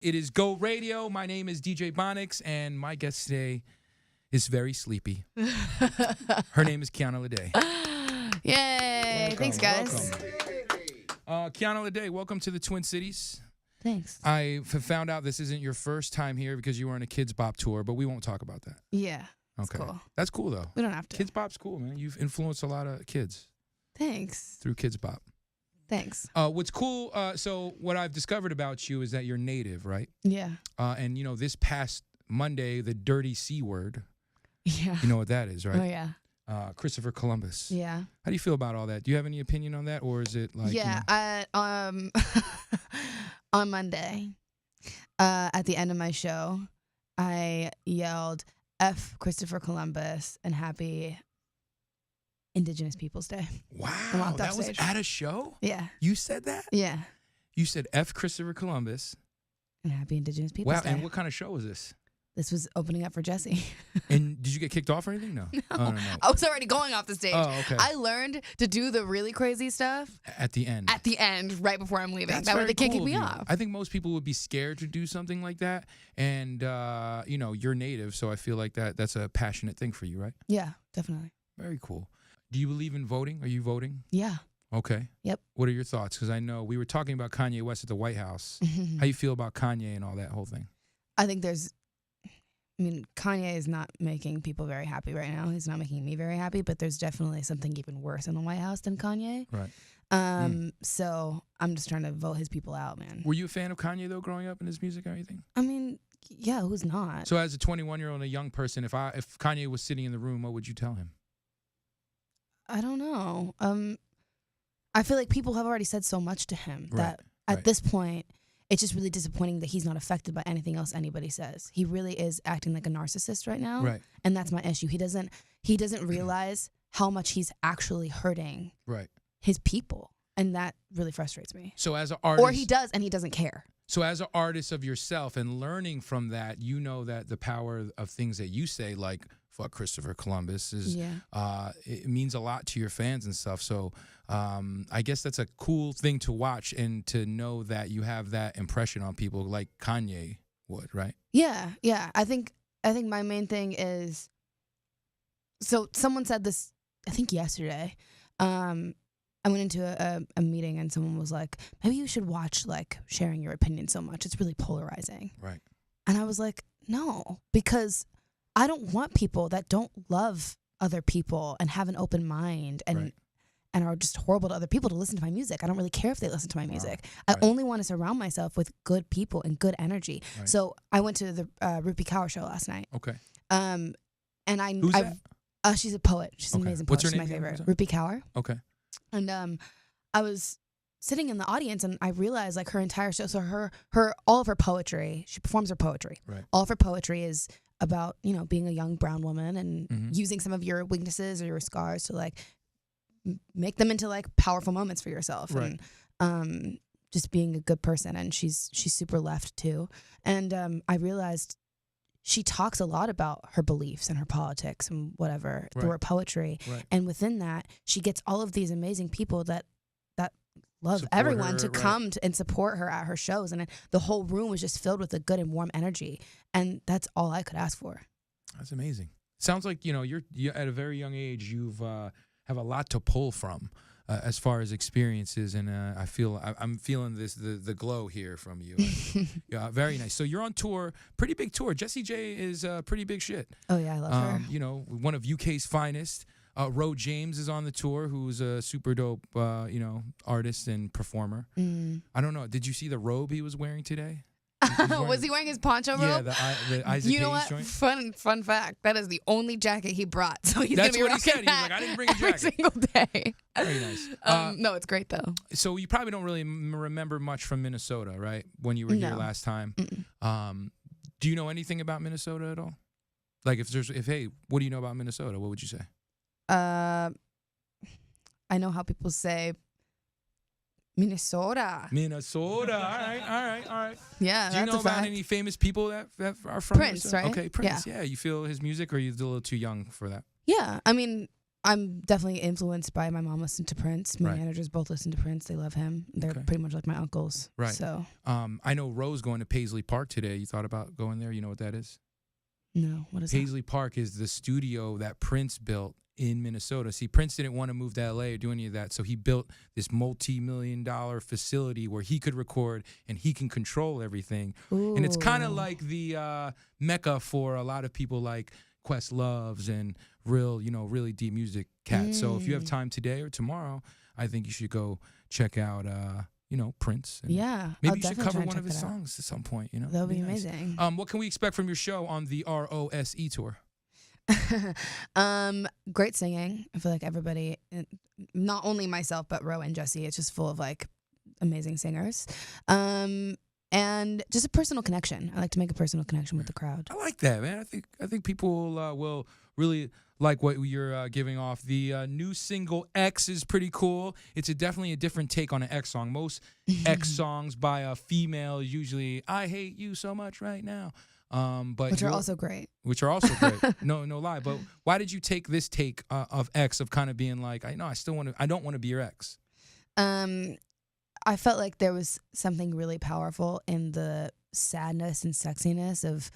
It is Go Radio. My name is DJ Bonics, and my guest today is very sleepy. Her name is Kiana Lede. Yay! Welcome, Thanks, guys. Kiana Lede, welcome to the Twin Cities. Thanks. I found out this isn't your first time here because you were on a Kids Bop tour, but we won't talk about that. Yeah. Okay. Cool. That's cool, though. We don't have to. Kids Bop's cool, man. You've influenced a lot of kids Thanks. through Kids Bop. Thanks. What's cool, so what I've discovered about you is that you're native, right? Yeah. And, you know, this past Monday, the dirty C word, Yeah. you know what that is, right? Oh, yeah. Christopher Columbus. Yeah. How do you feel about all that? Do you have any opinion on that, or is it like... Yeah. On Monday, at the end of my show, I yelled, F Christopher Columbus and happy Indigenous Peoples Day. Wow, that was at a show? Yeah. You said that? Yeah. You said F Christopher Columbus. And happy Indigenous Peoples Day. Wow, and what kind of show was this? This was opening up for Jesse. And did you get kicked off or anything? No. No. Oh, no. I was already going off the stage. Oh, okay. I learned to do the really crazy stuff At the end. at the end, right before I'm leaving. That's That way very they can't cool kick me of you. off. I think most people would be scared to do something like that. And, you know, you're native, so I feel like that's a passionate thing for you, right? Yeah, definitely. Very cool. Do you believe in voting? Are you voting? Yeah. Okay. Yep. What are your thoughts? Because I know we were talking about Kanye West at the White House. How you feel about Kanye and all that whole thing? I think Kanye is not making people very happy right now. He's not making me very happy, but there's definitely something even worse in the White House than Kanye. Right. So I'm just trying to vote his people out, man. Were you a fan of Kanye, though, growing up in his music or anything? I mean, yeah, who's not? So as a 21-year-old and a young person, if Kanye was sitting in the room, what would you tell him? I don't know. I feel like people have already said so much to him that Right. at this point, it's just really disappointing that he's not affected by anything else anybody says. He really is acting like a narcissist right now. Right. And that's my issue. He doesn't realize how much he's actually hurting Right. his people. And that really frustrates me. So as an artist, Or he does and he doesn't care. So as an artist of yourself and learning from that, you know that the power of things that you say, like fuck Christopher Columbus, is it means a lot to your fans and stuff. So I guess that's a cool thing to watch and to know that you have that impression on people like Kanye would, right? Yeah, yeah. I think my main thing is, so someone said this, I think yesterday. I went into a meeting and someone was like, maybe you should watch like sharing your opinion so much. It's really polarizing. Right. And I was like, no, because I don't want people that don't love other people and have an open mind and are just horrible to other people to listen to my music. I don't really care if they listen to my music. I only want to surround myself with good people and good energy. Right. So I went to the Rupi Kaur show last night. Okay. And Who's that? She's a poet. She's an amazing poet. What's her She's name my again? favorite. Rupi Kaur. Okay. And I was sitting in the audience and I realized like her entire show, so her all of her poetry, she performs her poetry. Right. All of her poetry is about, you know, being a young brown woman and using some of your weaknesses or your scars to like make them into like powerful moments for yourself. Right. And just being a good person. And she's super left too. And I realized she talks a lot about her beliefs and her politics and whatever through her poetry. Right. And within that, she gets all of these amazing people that love Support everyone her, to come and support her at her shows. And the whole room was just filled with a good and warm energy. And that's all I could ask for. That's amazing. Sounds like, you know, you're at a very young age, you've have a lot to pull from as far as experiences. And I'm feeling the glow here from you. Yeah, very nice. So you're on tour, pretty big tour. Jessie J is pretty big shit. Oh, yeah, I love her. You know, one of UK's finest. Ro James is on the tour, who's a super dope, you know, artist and performer. I don't know. Did you see the robe he was wearing today? Was he wearing his poncho robe? Yeah, the Isaac You know Hayes what? joint. Fun fact. That is the only jacket he brought. So he's That's gonna be what he said. rocking He was like, that I didn't bring a every jacket. single day. Very nice. No, it's great though. So you probably don't really remember much from Minnesota, right? When you were here No. last time. Do you know anything about Minnesota at all? Like if hey, what do you know about Minnesota? What would you say? I know how people say Minnesota. Minnesota. All right. Yeah, Do you that's know a about fact. any famous people that are from Prince, Minnesota? right? Okay, Prince. Yeah. You feel his music, or are you a little too young for that? Yeah, I mean, I'm definitely influenced by my mom listened to Prince. My Right. managers both listen to Prince. They love him. They're Okay. pretty much like my uncles. Right. So I know Rose going to Paisley Park today. You thought about going there? You know what that is? no, what is Paisley Park is the studio that Prince built in Minnesota. See, Prince didn't want to move to LA or do any of that, so he built this multi-million-dollar facility where he could record and he can control everything. that? Ooh. And it's kind of like the mecca for a lot of people like Questloves and really deep music cats. So if you have time today or tomorrow, I think you should go check out Prince. And Yeah, maybe I'll you should definitely cover try and one of check his that out. songs at some point. That would be nice. amazing. What can we expect from your show on the ROSE tour? Great singing. I feel like everybody, not only myself but Ro and Jesse, it's just full of like amazing singers. And just a personal connection. I like to make a personal connection with the crowd. I like that, man. I think people will really like what you're giving off. The new single X is pretty cool. It's definitely a different take on an X song. Most X songs by a female usually "I hate you so much right now," but Which are also great. Which are also great. No lie. But why did you take this take of X of kind of being like, I don't want to be your ex? I felt like there was something really powerful in the sadness and sexiness of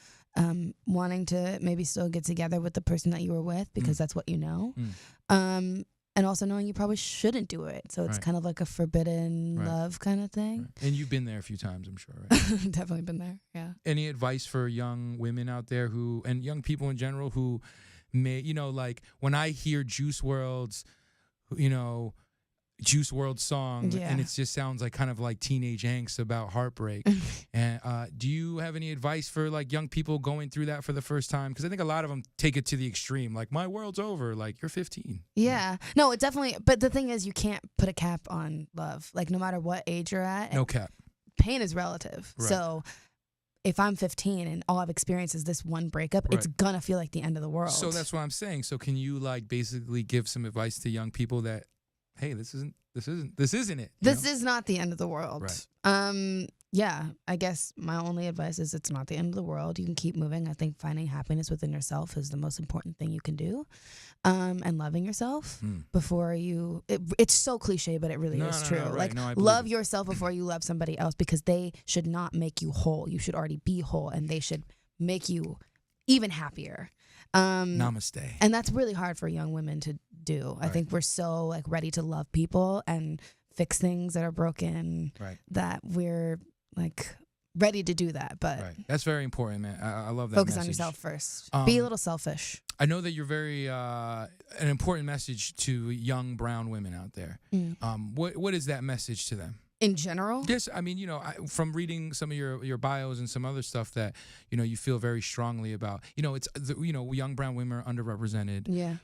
wanting to maybe still get together with the person that you were with because that's what you know. And also knowing you probably shouldn't do it. So it's kind of like a forbidden love kind of thing. Right. And you've been there a few times, I'm sure, right? Definitely been there, yeah. Any advice for young women out there and young people in general who may, like when I hear Juice WRLD's, Juice WRLD song, and it just sounds like kind of like teenage angst about heartbreak. And do you have any advice for like young people going through that for the first time? Because I think a lot of them take it to the extreme, like my world's over, like you're 15. Yeah, no, it definitely. But the thing is, you can't put a cap on love. Like no matter what age you're at, no cap. Pain is relative. Right. So if I'm 15 and all I've experienced is this one breakup, it's gonna feel like the end of the world. So that's what I'm saying. So can you like basically give some advice to young people that, hey, this isn't it. This is not the end of the world. Right. Yeah, I guess my only advice is it's not the end of the world. You can keep moving. I think finding happiness within yourself is the most important thing you can do. And loving yourself before you, it's so cliche, but it really is true. Love yourself before you love somebody else because they should not make you whole. You should already be whole and they should make you even happier. Namaste. And that's really hard for young women to do. I think we're so like ready to love people and fix things that are broken that we're like ready to do that. But that's very important, man. I love that. Focus message. on yourself first. Be a little selfish. I know that you're very an important message to young brown women out there. What is that message to them? In general? Yes, I mean, from reading some of your bios and some other stuff that, you feel very strongly about. It's young brown women are underrepresented. Yeah.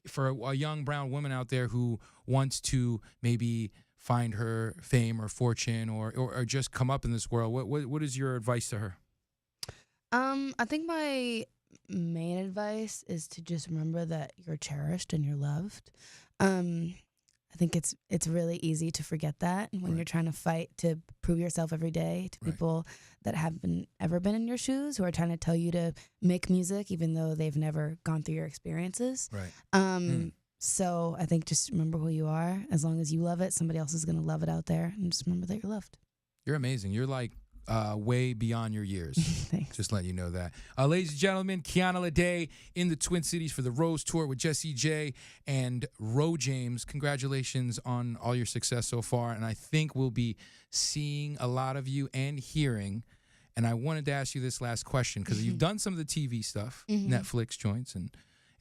For a young brown woman out there who wants to maybe find her fame or fortune or just come up in this world, what is your advice to her? I think my main advice is to just remember that you're cherished and you're loved. I think it's really easy to forget that when you're trying to fight to prove yourself every day to people that haven't ever been in your shoes, who are trying to tell you to make music even though they've never gone through your experiences. Right. So I think just remember who you are. As long as you love it, somebody else is going to love it out there. And just remember that you're loved. You're amazing. You're like way beyond your years. Thanks. Just letting you know that. Ladies and gentlemen, Kiana Lede in the Twin Cities for the Rose Tour with Jessie J and Ro James. Congratulations on all your success so far. And I think we'll be seeing a lot of you and hearing. And I wanted to ask you this last question because you've done some of the TV stuff, Netflix joints, and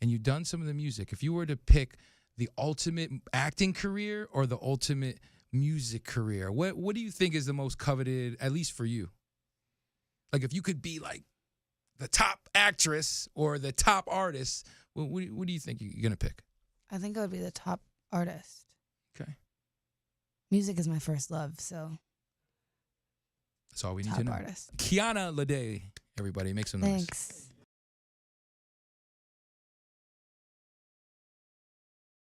you've done some of the music. If you were to pick the ultimate acting career or the ultimate music career, what do you think is the most coveted, at least for you? Like if you could be like the top actress or the top artist, what do you think you're going to pick? I think I would be the top artist. Okay. Music is my first love, so that's all we need to know. Top artist. Kiana Lede, everybody, make some noise. Thanks.